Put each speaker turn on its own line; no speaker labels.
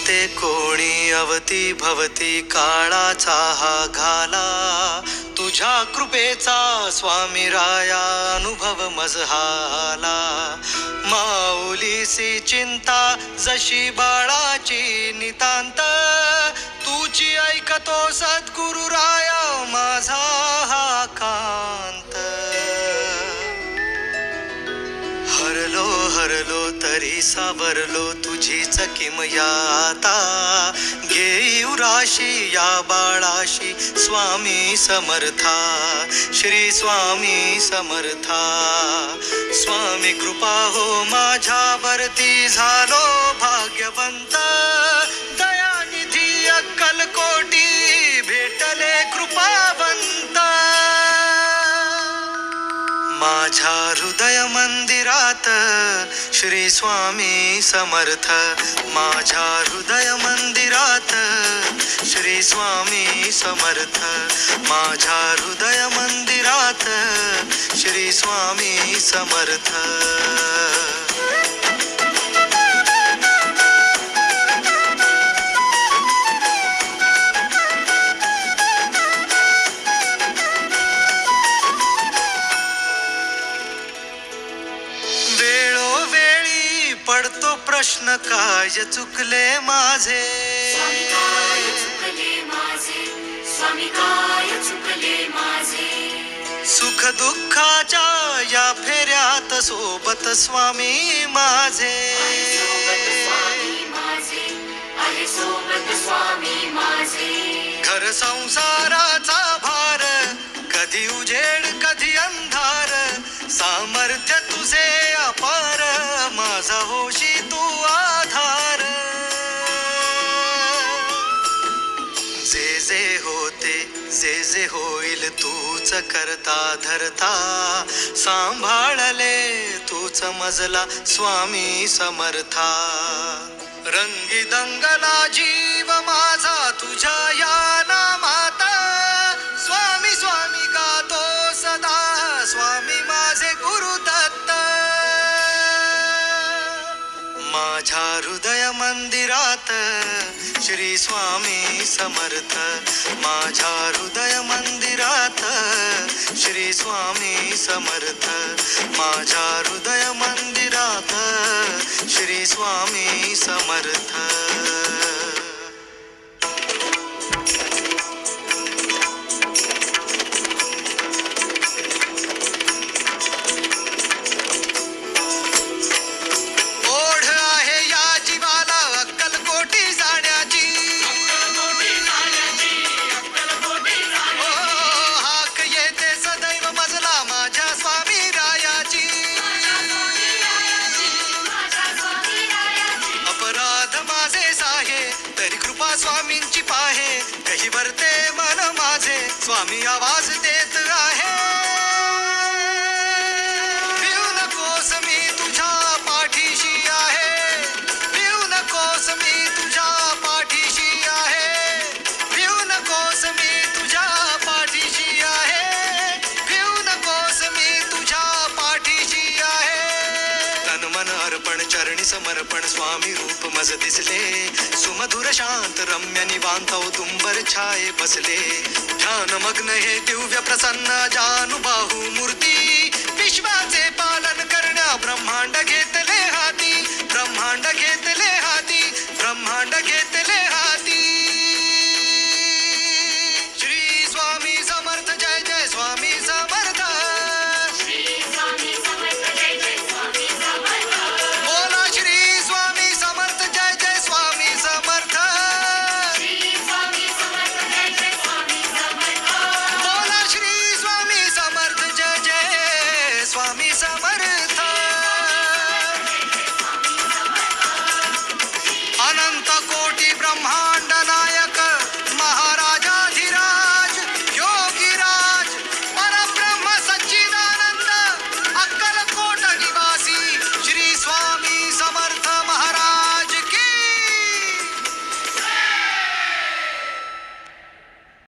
ते कोणी अवती भवती काळाचा हा घाला, तुझ्या कृपेचा स्वामी राया अनुभव मजहाला. माऊलीसी चिंता जशी बाळाची नितांत, तुझी ऐकतो सद्गुरु राया माझा हा कांत. हरलो हरलो तरी सावरलो तुझीच किमया आता, घेऊ राशी या बाळाशी स्वामी समर्था. श्री स्वामी समर्था. स्वामी कृपा हो माझ्यावरती झालो भाग्यवंत, दयानिधी अक्कलकोटी भेटले कृपावंत. माझ्या हृदय मंदिरात श्री स्वामी समर्थ, माझ्या हृदय मंदिरात श्री स्वामी समर्थ, माझ्या हृदय मंदिरात श्री स्वामी समर्थ. वेळोवेळी पडतो प्रश्न काय चुकले माझे,
स्वामी काय चुकले माझे, स्वामी काय चुकले माझे.
सुख दुःखाच्या या फेऱ्यात सोबत स्वामी माझे.
सोबत स्वामी माझे, आहे सोबत स्वामी माझे.
घर संसाराचा भार, कधी उजेड कधी अंधार, सामर्थ्य तुझे अपार, माझा होशी तू आधार. जे जे होते जे जे होईल तूच करता धरता, सांभाळले तूच मजला स्वामी समर्था. रंगी दंगला जीव माझा तुझ्या या नामात, स्वामी स्वामी गातो सदा स्वामी माझे गुरुदत्त. माझ्या हृदय मंदिरात श्री स्वामी समर्थ, माझ्या हृदय मंदिरात श्री स्वामी समर्थ, माझ्या हृदय मंदिरात श्री स्वामी समर्थ. स्वामींची पाहे कही वरते मन माझे, स्वामी आवाज देत आहे. भिऊ नकोस मी तुझ्या पाठीशी आहे, भिऊ नकोस मी तुझ्या पाठीशी आहे, भिऊ नकोस मी तुझ्या पाठीशी आहे, भिऊ नकोस मी तुझ्या पाठीशी आहे. तन मन अर्पण चरणी समर्पण स्वामी रूप मज दिसले, सुमधुर शांत रम्य निवांत औदुंबर छाये बसले. ध्यान मग्न हे दिव्य प्रसन्न जानुभव